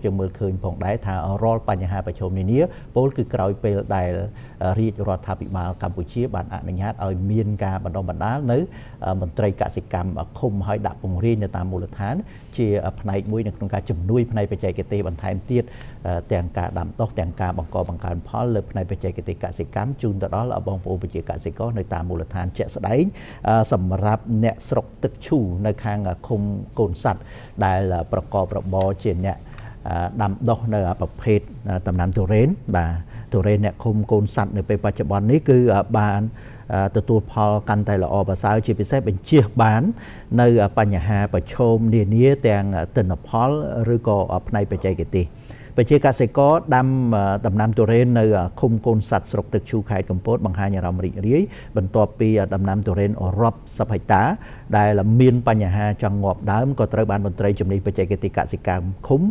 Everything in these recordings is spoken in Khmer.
ជាមើលឃើញផងដែរថារាល់បញ្ហាប្រឈមនានាពលគឺក្រោយពេលដែលរាជរដ្ឋាភិបាលកម្ពុជាបានអនុញ្ញាតឲ្យមានការបណ្ដុះបណ្ដាលនៅមន្ត្រីកសិកម្មឃុំឲ្យដាក់ពង្រាយនៅតាមមូលដ្ឋានជាផ្នែកមួយនៅក្នុងការជំនួយផ្នែកបច្ចេកទេសបន្ថែមទៀតទាំងការដាំដុះទាំងការបង្កបង្កើនផលលើផ្នែកបច្ចេកទេសកសិកម្មជូនទៅដល់បងប្អូនប្រជាកសិករនៅតាមមូលដ្ឋានជាក់ស្ដែងសម្រាប់អ្នកស្រុកទឹកឈូនៅខាងឃុំកូនស័ត្វដែលប្រកបរបរជាអ្នកដាំដុះនៅប្រភេទដំណាំទុរេនបាទទុរេនអ្នកឃុំកូនស័ត្វនៅពេលបច្ចុប្បន្ននេះគឺបានទទួលផលកាន់តែល្អប្រសើរជាពិសេសបញ្ជៀសបាននៅបញ្ហាប្រឈមនានាទាំងទិន្នផលឬក៏ផ្នែកបច្ចេកទេសប្រជាកសិករដាំដំណាំទុរេននៅឃុំកូនស័ត្វស្រុកទឹកឈូខេត្តកំពតបង្ហាញអារម្មណ៍រីករាយបន្ទាប់ពីដំណាំទុរេនរាប់សិបហិកតាដែលមានបញ្ហាចង់ងាប់ដើមក៏ត្រូវបានមន្ត្រីជំនាញបច្ចេកទេសកសិកម្មឃុំ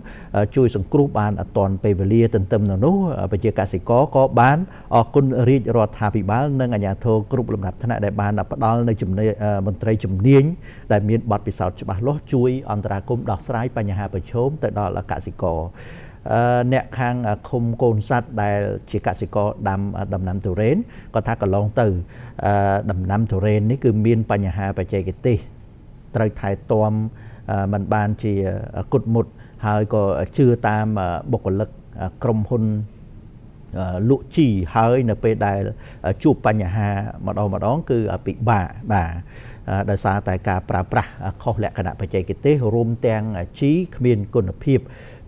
ជួយសង្គ្រោះបានអត់ទាន់ពេលវេលាទន្ទឹមនឹងនោះប្រជាកសិករក៏បានអរគុណរាជរដ្ឋាភិបាលនិងអាជ្ញាធរគ្រប់លំដាប់ថ្នាក់ដែលបានផ្ដល់នៅមន្ត្រីជំនាញដែលមានបទពិសោធន៍ច្បាស់លាស់ជួយអន្តរាគមន៍ដោះស្រាយបញ្ហាប្រឈមទៅដល់កសិករអ្នកខាងឃុំកូនស័ត្វដែលជាកសិករដាំដំណាំទុរេនក៏ថាកន្លងទៅដំណាំទុរេននេះគឺមានបញ្ហាបច្ចេកទេសត្រូវថែទាំมันបានជាគុតមុតហើយក៏ជឿតាមបុគ្គលិកក្រុមហ៊ុនលក់ជីហើយនៅពេលដែលជួបបញ្ហាម្ដងគឺពិបាកបាទដោយសារតែការប្រើប្រាស់ខុសលក្ខណៈបច្ចេកទេសរួមទាំងជីគ្មានគុណភាព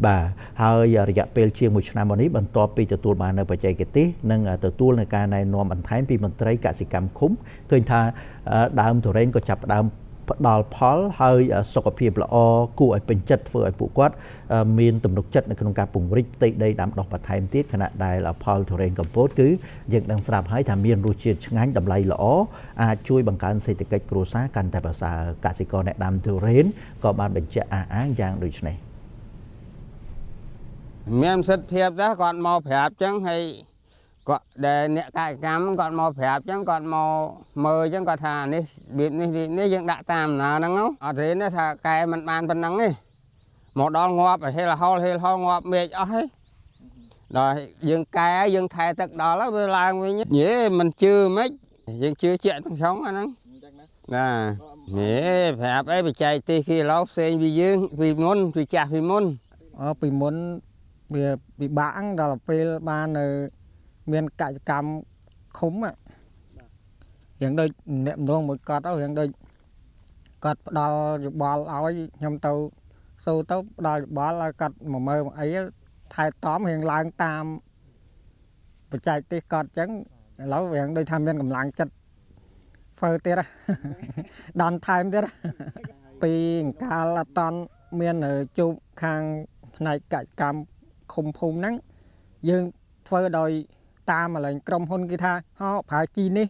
បាទហើយរយៈពេលជាង1ឆ្នាំមកនេះបន្ទាប់ពីទទួលបាននៅបច្ចេកទេសនិងទទួលនៅការណែនាំបន្ថែមពីមន្ត្រីកសិកម្មឃុំឃើញថាដើមទុរេនក៏ចាប់ផ្ដើមផ្ដល់ផលហើយសុខភាពល្អគួរឲ្យពេញចិត្តធ្វើឲ្យពួកគាត់មានទំនុកចិត្តនៅក្នុងការពង្រីកផ្ទៃដីដាំដុះបន្ថែមទៀតខណៈដែលផលទុរេនកំពតគឺយើងដឹងស្រាប់ហើយថាមានរសជាតិឆ្ងាញ់តម្លៃល្អអាចជួយបង្កើនសេដ្ឋកិច្ចគ្រួសារកាន់តែប្រសើរកសិករអ្នកដាំទុរេនក៏បានបញ្ជាក់អះអាងយ៉ាងដូចនេះមានសិទ្ធិភាពដែរគាត់មកប្រាប់ចឹងហើយគាត់ដែលអ្នកកសិកម្មគាត់មកប្រាប់ចឹងគាត់មកមើលចឹងគាត់ថានេះរបៀបនេះយើងដាក់តាមដំណើរហ្នឹងអត់ទេថាកែមិនបានប៉ុណ្ណឹងទេមកដល់ងាប់ហេលហលងាប់មេឃអស់ហើយដល់យើងកែយើងថែទឹកដល់ហើយវាឡើងវិញយេមិនជឿមិនយើងជឿជាក់ទាំងស្រុងអាហ្នឹងណានេះប្រាប់អីបច្ចេកទេសគេឡូវផ្សេងពីយើងពីមុនពីចាស់ពីមុនពីមុនវាពិបាកដល់ពេលបាននៅមានកសិកម្មឃុំរៀងដូចអ្នកម្ដងមួយគាត់រៀងដូចគាត់ផ្ដល់យោបល់ឲ្យខ្ញុំទៅសូទៅផ្ដល់យោបល់ឲ្យគាត់មកមើលអីថែទាំរៀងឡើងតាមបច្ចេកទេសគាត់អញ្ចឹងឥឡូវរៀងដូចថាមានកម្លាំងចិត្តធ្វើទៀតដាំថែមទៀតពីកាលអត់តន់មានជួបខាងផ្នែកកសិកម្មឃុំភូមិហ្នឹងយើងធ្វើដោយតាមឥឡូវក្រុមហ៊ុនគេថាហោប្រើជីនេះ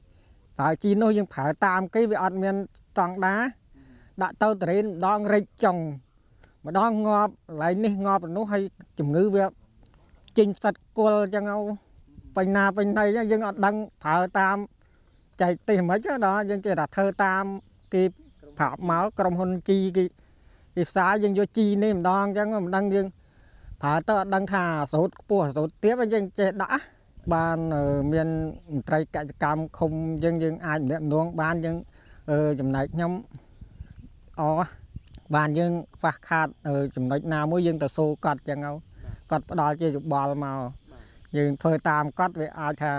ប្រើជីនោះយើងប្រើតាមគេវាអត់មានស្តង់ដាដាក់ទៅតរេនម្ដងរិចចុងម្ដងងាប់កន្លែងនេះងាប់នោះហើយជំងឺវាចេញផ្សិតគល់អញ្ចឹងពេញណាពេញណីយើងអត់ដឹងប្រើតាមចែកទេសមិនខ្មិចដល់យើងចេះតែធ្វើតាមគេប្រាប់មកក្រុមហ៊ុនជីគេផ្សាយយើងយកជីនេះម្ដងអញ្ចឹងមិនដឹងយើងប្រើទៅអត់ដឹងថាសូត្រខ្ពស់សូត្រទាបយើងចេះដាក់បានមានមន្ត្រីកសិកម្មឃុំយើងអាចម្នាក់ម្ដងបានយើងចំណែកខ្ញុំបានយើងខ្វះខាតចំណុចណាមួយយើងទៅសូគាត់អញ្ចឹងគាត់ផ្ដល់ជាយោបល់មកយើងធ្វើតាមគាត់វាអាចថា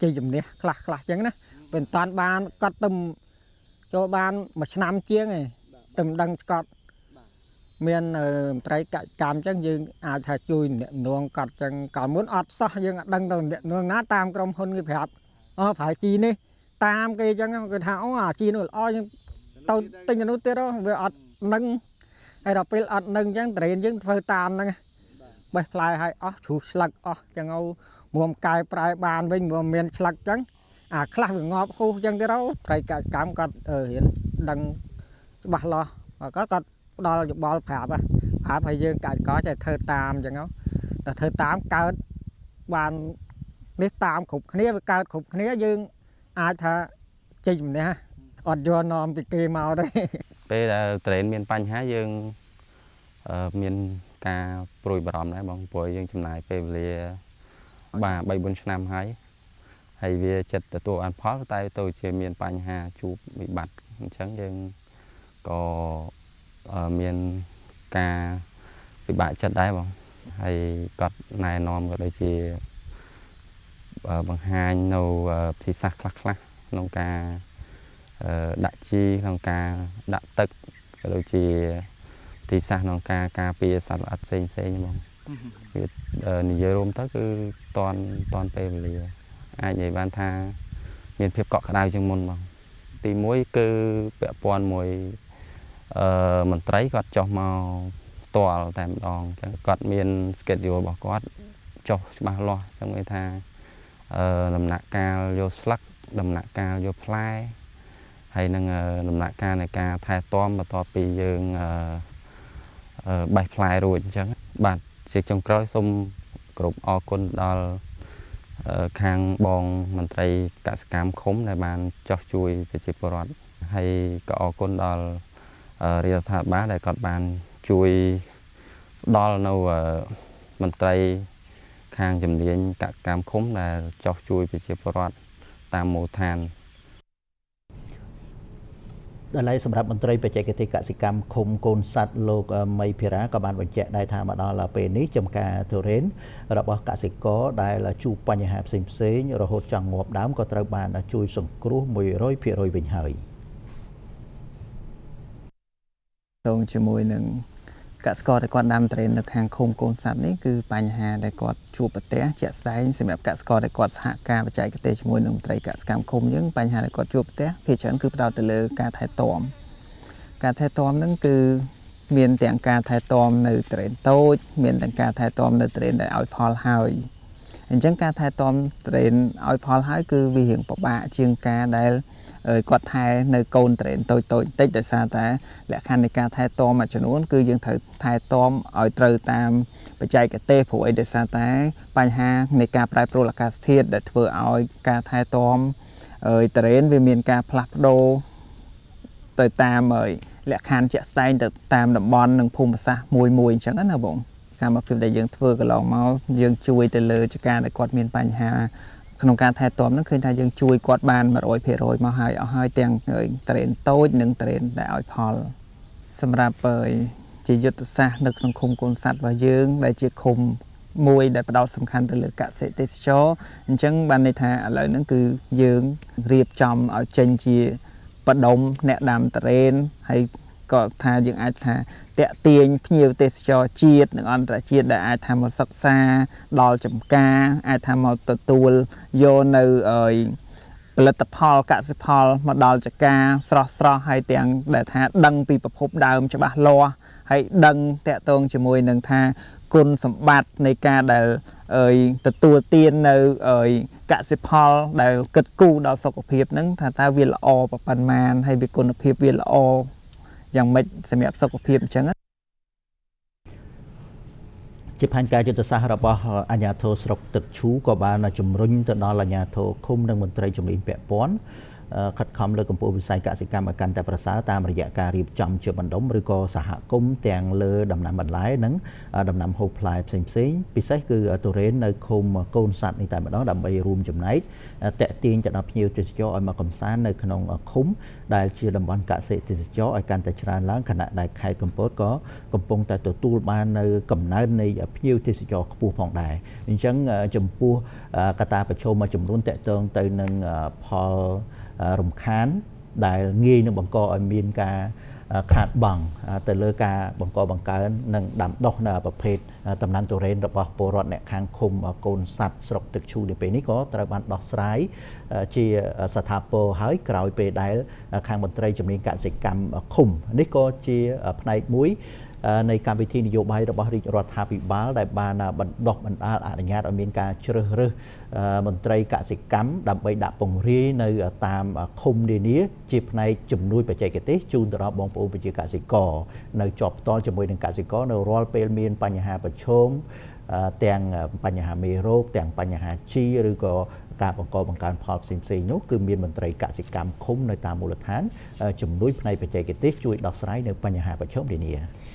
ជាជំនះខ្លះអញ្ចឹងណាពេលតាន់បានគាត់ទៅចូលបាន1ឆ្នាំជាងឯងទៅមិនដឹងគាត់មានមន្ត្រីកសិកម្មអញ្ចឹងយើងអាចថាជួយអ្នកនងកាត់អញ្ចឹងកាលមុនអត់សោះយើងអត់ដឹងទៅអ្នកនងណាតាមក្រុមហ៊ុនគេប្រាប់ប្រើជីនេះតាមគេអញ្ចឹងគេថាអាជីនោះល្អយើងទៅទិញនោះទៀតវាអត់នឹងហើយដល់ពេលអត់នឹងអញ្ចឹងតរេនយើងធ្វើតាមហ្នឹងបេះផ្លែឲ្យអស់ជ្រុះស្លឹកអស់អញ្ចឹងមុំកែប្រែបានវិញមុំមានស្លឹកអញ្ចឹងអាខ្លះវាងាប់ហូសអញ្ចឹងទៀតត្រីកសិកម្មគាត់រៀនដឹងច្បាស់លាស់គាត់ផ្ដល់យោបល់ប្រាប់ឲ្យយើងកសិករចេះធ្វើតាមអញ្ចឹងតែធ្វើតាមកើតបាននេះតាមគ្រប់គ្នាវាកើតគ្រប់គ្នាយើងអាចថាជ័យជំនះអត់យកនាំពីគេមកទេពេលដែលត្រេនមានបញ្ហាយើងមាន ការព្រួយបារម្ភដែរបងព្រោះយើងចំណាយពេលវេលាបាទ3-4 ឆ្នាំហើយវាចិត្តទទួលបានផលតែទៅជាមានបញ្ហាជួបវិបត្តិអញ្ចឹងយើងក៏មានការពិបាកចិត្តដែរបងហើយគាត់ណែនាំក៏ដូចជាបង្ហាញនៅវិធីសាស្ត្រខ្លះៗក្នុងការដាក់ជីក្នុងការដាក់ទឹកក៏ដូចជាវិធីសាស្ត្រក្នុងការពារសត្វល្អិតផ្សេងៗបងវានិយាយរួមទៅគឺតន់ពេលវេលាអាចនិយាយបានថាមានភាពកក់ក្ដៅជាងមុនបងទី1គឺពាក់ព័ន្ធមួយមន្ត្រីគាត់ចុះមកផ្ទាល់តែម្ដងអញ្ចឹងគាត់មាន schedule របស់គាត់ចុះច្បាស់លាស់ចឹងគេថាដំណាក់កាលយកស្លឹកដំណាក់កាលយកផ្លែហើយនឹងដំណាក់កាលនៃការថែទាំបន្ទាប់ពីយើងបេះផ្លែរួចអញ្ចឹងបាទជាចុងក្រោយសូមគោរពអរគុណដល់ខាងបងមន្ត្រីកសិកម្មឃុំដែលបានចោះជួយប្រជាពលរដ្ឋហើយក៏អរគុណដល់រដ្ឋាភិបាលដែលគាត់បានជួយដល់នៅមន្ត្រីខាងជំនាញកសិកម្មឃុំដែលចោះជួយប្រជាពលរដ្ឋតាមមូលដ្ឋានដល់ហើយសម្រាប់មន្ត្រីបច្ចេកទេសកសិកម្មឃុំកូនសត្វលោកមីភិរាក៏បានបញ្ជាក់ដែរថាមកដល់ពេលនេះចំការទុរេនរបស់កសិករដែលជួបបញ្ហាផ្សេងរហូតចង់ងាប់ដើមក៏ត្រូវបានជួយសង្គ្រោះ 100% វិញហើយតងជាមួយនឹងកសិករដែលគាត់ដាំត្រេននៅខាងឃុំកូនសត្វនេះគឺបញ្ហាដែលគាត់ជួបប្រទះជាក់ស្ដែងសម្រាប់កសិករដែលគាត់សហការបច្ចេកទេសជាមួយនឹងមន្ត្រីកសិកម្មឃុំយើងបញ្ហាដែលគាត់ជួបប្រទះភាគច្រើនគឺផ្ដោតទៅលើការថែទាំហ្នឹងគឺមានទាំងការថែទាំនៅត្រេនតូចមានទាំងការថែទាំនៅត្រេនដែលឲ្យផលហើយអញ្ចឹងការថែទាំត្រេនឲ្យផលហើយគឺវារៀងពិបាកជាងការដែលគាត់ថែនៅកូនត្រេនតូចតិចដោយសារតែលក្ខខណ្ឌនៃការថែទាំមួយចំនួនគឺយើងត្រូវថែទាំឲ្យត្រូវតាមបច្ចេកទេសព្រោះអីដោយសារតែបញ្ហានៃការប្រែប្រួលអាកាសធាតុដែលធ្វើឲ្យការថែទាំត្រេនវាមានការផ្លាស់ប្ដូរទៅតាមលក្ខខណ្ឌជាក់ស្ដែងទៅតាមតំបន់និងភូមិសាស្ត្រមួយអញ្ចឹងណាបងកម្មភាពដែលយើងធ្វើកន្លងមកយើងជួយទៅលើចការដែលគាត់មានបញ្ហាក្នុងការថែទាំហ្នឹងឃើញថាយើងជួយគាត់បាន 100% មកហើយអស់ហើយទាំងត្រេនតូចនិងត្រេនដែលឲ្យផលសម្រាប់ជាយុទ្ធសាស្ត្រនៅក្នុងឃុំកូនសត្វរបស់យើងដែលជាឃុំមួយដែលផ្ដោតសំខាន់ទៅលើកសិទេសចរអញ្ចឹងបានន័យថាឥឡូវហ្នឹងគឺយើងរៀបចំឲ្យចេញជាបដុំអ្នកដាំត្រេនហើយក៏ថាយើងអាចថាតាក់ទាញភ្ញៀវទេសចរជាតិនិងអន្តរជាតិដែលអាចថាមកសិក្សាដល់ចំការអាចថាមកទទួលយកនៅផលិតផលកសិផលមកដល់ចការស្រស់ហើយទាំងដែលថាដឹងពីប្រភពដើមច្បាស់លាស់ហើយដឹងតាក់ទងជាមួយនឹងថាគុណសម្បត្តិនៃការដែលទទួលទាននៅកសិផលដែលគិតគូរដល់សុខភាពហ្នឹងថាវាល្អប៉ុន្មានហើយវាគុណភាពវាល្អយ៉ាងម៉េចសម្រាប់សុខភាពអញ្ចឹងជាផែនការយុទ្ធសាស្ត្ររបស់អាជ្ញាធរស្រុកទឹកឈូក៏បានជំរុញទៅដល់អាជ្ញាធរឃុំនិងមន្ត្រីជំនាញពាក់ព័ន្ធខិតខំលើកកម្ពស់វិស័យកសិកម្មឲ្យកាន់តែប្រសើរតាមរយៈការរៀបចំជាបណ្ដុំឬក៏សហគមន៍ទាំងលើដំណាំបន្លែនិងដំណាំហូបផ្លែផ្សេងពិសេសគឺទុរេននៅឃុំកូនសត្វនេះតែម្ដងដើម្បីរួមចំណែកតាក់ទាញទៅដល់ភ្ញៀវទេសចរឲ្យមកកម្សាន្តនៅក្នុងឃុំដែលជាតំបន់កសិទេសចរឲ្យកាន់តែច្រើនឡើងខណៈដែលខេត្តកំពតក៏កំពុងតែទទួលបាននៅកំណើននៃភ្ញៀវទេសចរខ្ពស់ផងដែរអញ្ចឹងចំពោះកត្តាប្រឈមមួយចំនួនតាក់ទងទៅនឹងផលរំខានដែលងាយនឹងបង្កឲ្យមានការខាតបង់ទៅលើការបង្កើននិងដាំដុះនៅប្រភេទដំណាំទុរេនរបស់ពលរដ្ឋអ្នកខាងឃុំកូនសត្វស្រុកទឹកឈូនៅពេលនេះក៏ត្រូវបានដោះស្រាយជាស្ថាពរហើយក្រោយពេលដែលខាងមន្ត្រីជំនាញកសិកម្មឃុំនេះក៏ជាផ្នែកមួយនៃកម្មវិធីនយោបាយរបស់រាជរដ្ឋាភិបាលដែលបានបណ្ដុះបណ្ដាលអនុញ្ញាតឲ្យមានការជ្រើសរើសមន្ត្រីកសិកម្មដើម្បីដាក់ពង្រាយនៅតាមឃុំនានាជាផ្នែកជំនួយបច្ចេកទេសជូនទៅដល់បងប្អូនប្រជាកសិករនៅជាប់ផ្ទាល់ជាមួយនឹងកសិករនៅរាល់ពេលមានបញ្ហាប្រឈមទាំងបញ្ហាមេរោគទាំងបញ្ហាជីឬក៏ការបង្កើនផលផ្សេងនោះគឺមានមន្ត្រីកសិកម្មឃុំនៅតាមមូលដ្ឋានជំនួយផ្នែកបច្ចេកទេសជួយដោះស្រាយនៅបញ្ហាប្រឈមនានា